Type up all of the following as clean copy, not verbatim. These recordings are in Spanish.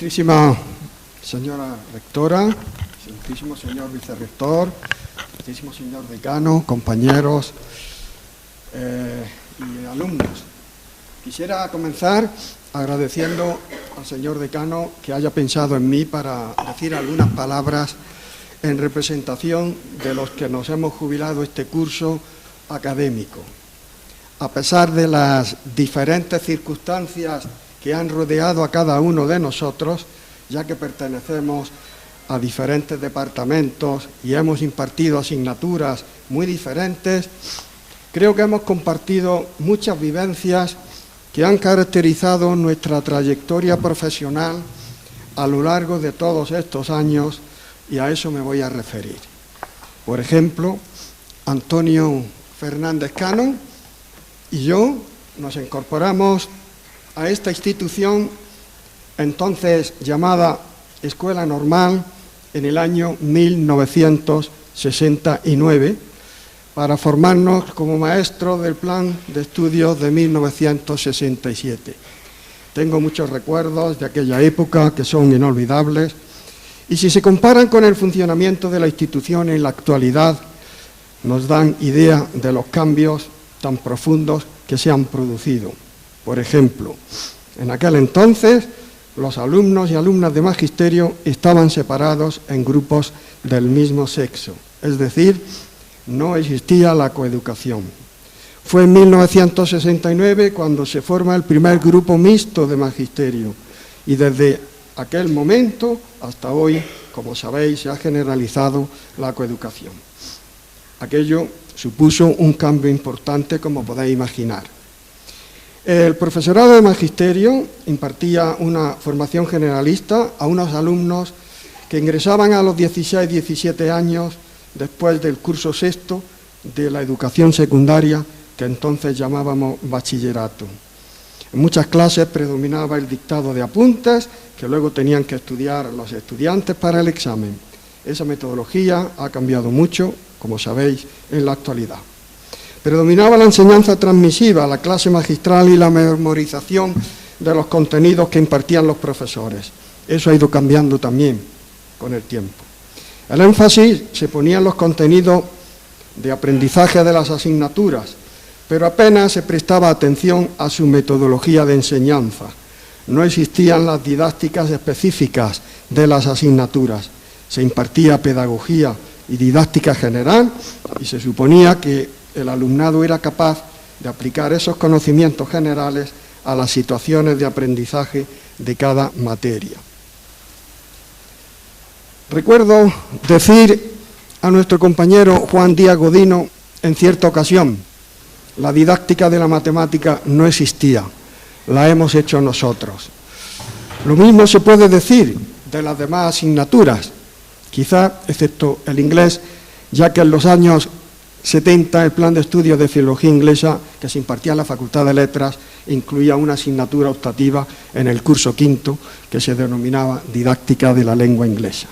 Ilustrísima señora rectora, ilustrísimo señor vicerrector, ilustrísimo señor decano, compañeros y alumnos. Quisiera comenzar agradeciendo al señor decano que haya pensado en mí para decir algunas palabras en representación de los que nos hemos jubilado este curso académico. A pesar de las diferentes circunstancias que han rodeado a cada uno de nosotros, ya que pertenecemos a diferentes departamentos y hemos impartido asignaturas muy diferentes, creo que hemos compartido muchas vivencias que han caracterizado nuestra trayectoria profesional a lo largo de todos estos años, y a eso me voy a referir. Por ejemplo, Antonio Fernández Cano y yo nos incorporamos a esta institución, entonces llamada Escuela Normal, en el año 1969, para formarnos como maestros del plan de estudios de 1967. Tengo muchos recuerdos de aquella época que son inolvidables, y si se comparan con el funcionamiento de la institución en la actualidad, nos dan idea de los cambios tan profundos que se han producido. Por ejemplo, en aquel entonces los alumnos y alumnas de magisterio estaban separados en grupos del mismo sexo, es decir, no existía la coeducación. Fue en 1969 cuando se forma el primer grupo mixto de magisterio, y desde aquel momento hasta hoy, como sabéis, se ha generalizado la coeducación. Aquello supuso un cambio importante, como podéis imaginar. El profesorado de magisterio impartía una formación generalista a unos alumnos que ingresaban a los 16, 17 años después del curso sexto de la educación secundaria, que entonces llamábamos bachillerato. En muchas clases predominaba el dictado de apuntes que luego tenían que estudiar los estudiantes para el examen. Esa metodología ha cambiado mucho, como sabéis, en la actualidad. Predominaba la enseñanza transmisiva, la clase magistral y la memorización de los contenidos que impartían los profesores. Eso ha ido cambiando también con el tiempo. El énfasis se ponía en los contenidos de aprendizaje de las asignaturas, pero apenas se prestaba atención a su metodología de enseñanza. No existían las didácticas específicas de las asignaturas. Se impartía pedagogía y didáctica general y se suponía que el alumnado era capaz de aplicar esos conocimientos generales a las situaciones de aprendizaje de cada materia. Recuerdo decir a nuestro compañero Juan Díaz Godino en cierta ocasión: la didáctica de la matemática no existía, la hemos hecho nosotros. Lo mismo se puede decir de las demás asignaturas, quizá excepto el inglés, ya que en los años 70 el plan de estudios de filología inglesa que se impartía en la Facultad de Letras incluía una asignatura optativa en el curso quinto que se denominaba Didáctica de la Lengua Inglesa.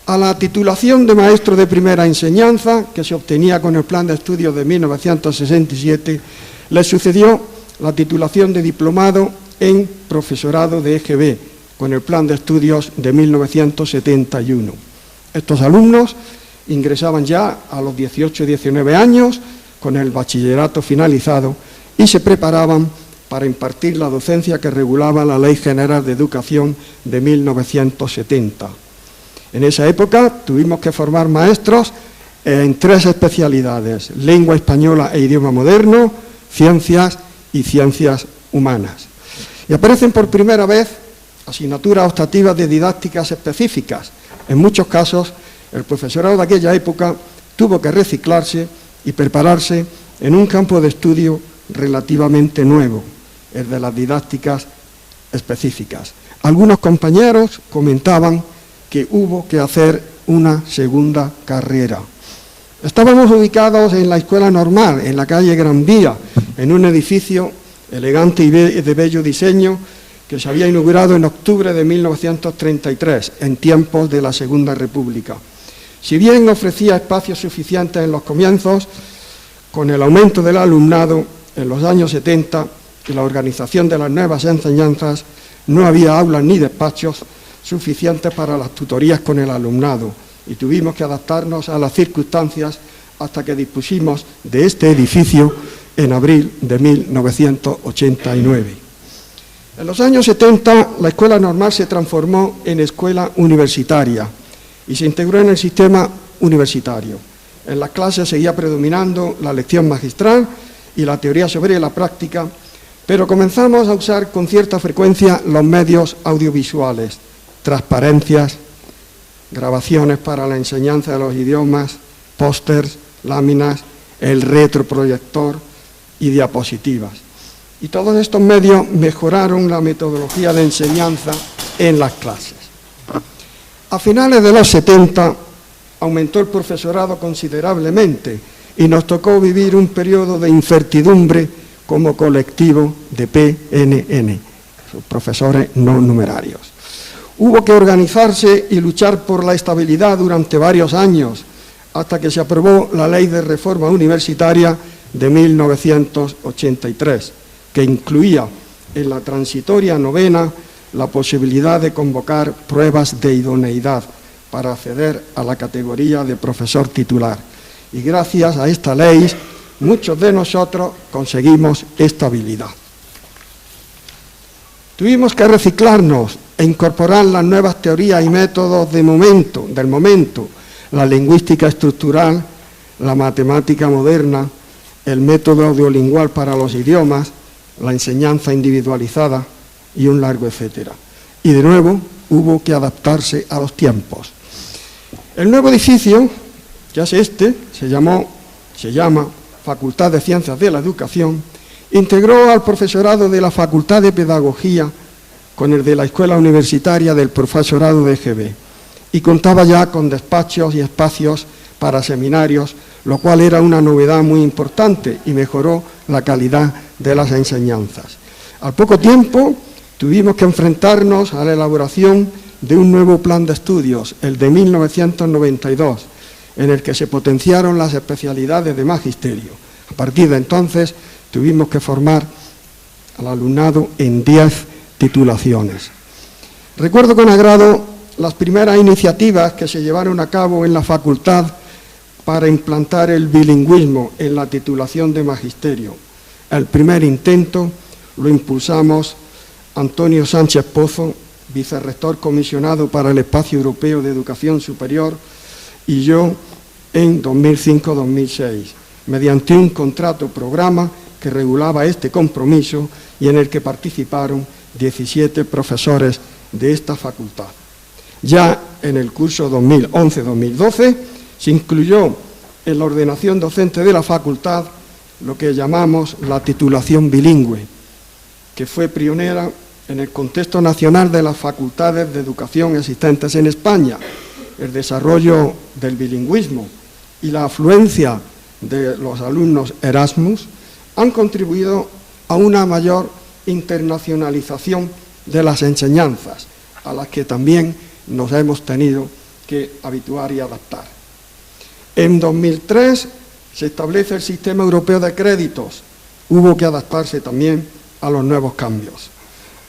A la titulación de maestro de primera enseñanza, que se obtenía con el plan de estudios de 1967, le sucedió la titulación de diplomado en profesorado de EGB, con el plan de estudios de 1971. Estos alumnos ingresaban ya a los 18 y 19 años con el bachillerato finalizado y se preparaban para impartir la docencia que regulaba la Ley General de Educación de 1970. En esa época tuvimos que formar maestros en 3 especialidades: lengua española e idioma moderno, ciencias y ciencias humanas. Y aparecen por primera vez asignaturas optativas de didácticas específicas. En muchos casos, el profesorado de aquella época tuvo que reciclarse y prepararse en un campo de estudio relativamente nuevo, el de las didácticas específicas. Algunos compañeros comentaban que hubo que hacer una segunda carrera. Estábamos ubicados en la Escuela Normal, en la calle Gran Vía, en un edificio elegante y de bello diseño que se había inaugurado en octubre de 1933, en tiempos de la Segunda República. Si bien ofrecía espacios suficientes en los comienzos, con el aumento del alumnado en los años 70 y la organización de las nuevas enseñanzas, no había aulas ni despachos suficientes para las tutorías con el alumnado y tuvimos que adaptarnos a las circunstancias hasta que dispusimos de este edificio en abril de 1989. En los años 70 la escuela normal se transformó en escuela universitaria y se integró en el sistema universitario. En las clases seguía predominando la lección magistral y la teoría sobre la práctica, pero comenzamos a usar con cierta frecuencia los medios audiovisuales, transparencias, grabaciones para la enseñanza de los idiomas, pósters, láminas, el retroproyector y diapositivas. Y todos estos medios mejoraron la metodología de enseñanza en las clases. A finales de los 70 aumentó el profesorado considerablemente y nos tocó vivir un periodo de incertidumbre como colectivo de PNN, profesores no numerarios. Hubo que organizarse y luchar por la estabilidad durante varios años, hasta que se aprobó la Ley de Reforma Universitaria de 1983, que incluía en la transitoria novena la posibilidad de convocar pruebas de idoneidad para acceder a la categoría de profesor titular. Y gracias a esta ley, muchos de nosotros conseguimos estabilidad. Tuvimos que reciclarnos e incorporar las nuevas teorías y métodos del momento, la lingüística estructural, la matemática moderna, el método audiolingual para los idiomas, la enseñanza individualizada y un largo etcétera. Y de nuevo hubo que adaptarse a los tiempos. El nuevo edificio, que es este, se llama Facultad de Ciencias de la Educación, integró al profesorado de la Facultad de Pedagogía con el de la Escuela Universitaria del Profesorado de EGB y contaba ya con despachos y espacios para seminarios, lo cual era una novedad muy importante y mejoró la calidad de las enseñanzas. Al poco tiempo tuvimos que enfrentarnos a la elaboración de un nuevo plan de estudios, el de 1992, en el que se potenciaron las especialidades de magisterio. A partir de entonces tuvimos que formar al alumnado en 10 titulaciones. Recuerdo con agrado las primeras iniciativas que se llevaron a cabo en la facultad para implantar el bilingüismo en la titulación de magisterio. El primer intento lo impulsamos Antonio Sánchez Pozo, vicerrector comisionado para el Espacio Europeo de Educación Superior, y yo en 2005-2006, mediante un contrato programa que regulaba este compromiso y en el que participaron 17 profesores de esta facultad. Ya en el curso 2011-2012 se incluyó en la ordenación docente de la facultad lo que llamamos la titulación bilingüe, que fue pionera en el contexto nacional de las facultades de educación existentes en España. El desarrollo del bilingüismo y la afluencia de los alumnos Erasmus han contribuido a una mayor internacionalización de las enseñanzas, a las que también nos hemos tenido que habituar y adaptar. En 2003 se establece el Sistema Europeo de Créditos. Hubo que adaptarse también a los nuevos cambios.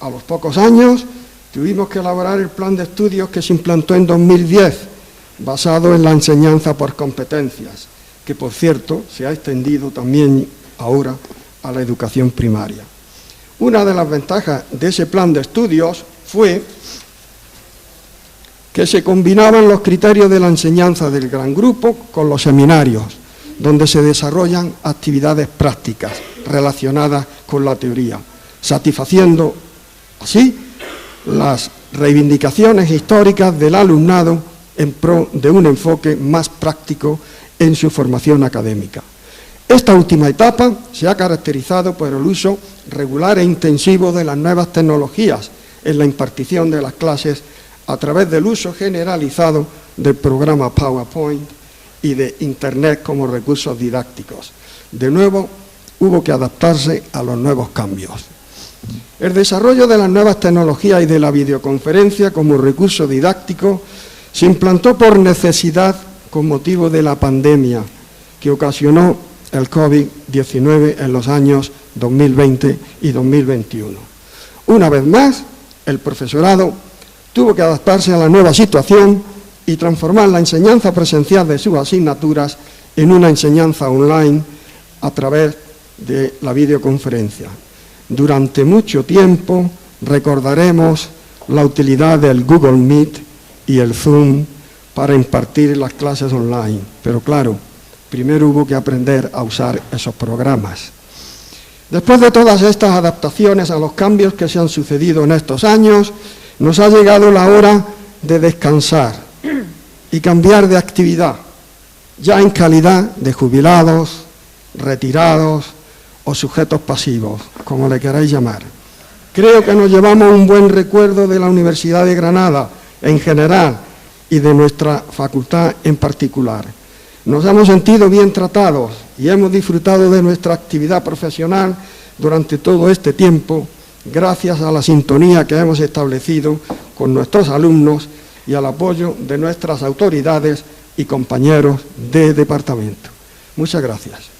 A los pocos años tuvimos que elaborar el plan de estudios que se implantó en 2010, basado en la enseñanza por competencias, que por cierto se ha extendido también ahora a la educación primaria. Una de las ventajas de ese plan de estudios fue que se combinaban los criterios de la enseñanza del gran grupo con los seminarios, donde se desarrollan actividades prácticas relacionadas con la teoría, satisfaciendo así las reivindicaciones históricas del alumnado en pro de un enfoque más práctico en su formación académica. Esta última etapa se ha caracterizado por el uso regular e intensivo de las nuevas tecnologías en la impartición de las clases a través del uso generalizado del programa PowerPoint y de Internet como recursos didácticos. De nuevo, hubo que adaptarse a los nuevos cambios. El desarrollo de las nuevas tecnologías y de la videoconferencia como recurso didáctico se implantó por necesidad con motivo de la pandemia que ocasionó el COVID-19 en los años 2020 y 2021. Una vez más, El profesorado tuvo que adaptarse a la nueva situación y transformar la enseñanza presencial de sus asignaturas en una enseñanza online a través de la videoconferencia. Durante mucho tiempo recordaremos la utilidad del Google Meet y el Zoom para impartir las clases online, pero claro, primero hubo que aprender a usar esos programas. Después de todas estas adaptaciones a los cambios que se han sucedido en estos años, nos ha llegado la hora de descansar y cambiar de actividad, ya en calidad de jubilados, retirados o sujetos pasivos, como le queráis llamar. Creo que nos llevamos un buen recuerdo de la Universidad de Granada en general y de nuestra facultad en particular. Nos hemos sentido bien tratados y hemos disfrutado de nuestra actividad profesional durante todo este tiempo, gracias a la sintonía que hemos establecido con nuestros alumnos y al apoyo de nuestras autoridades y compañeros de departamento. Muchas gracias.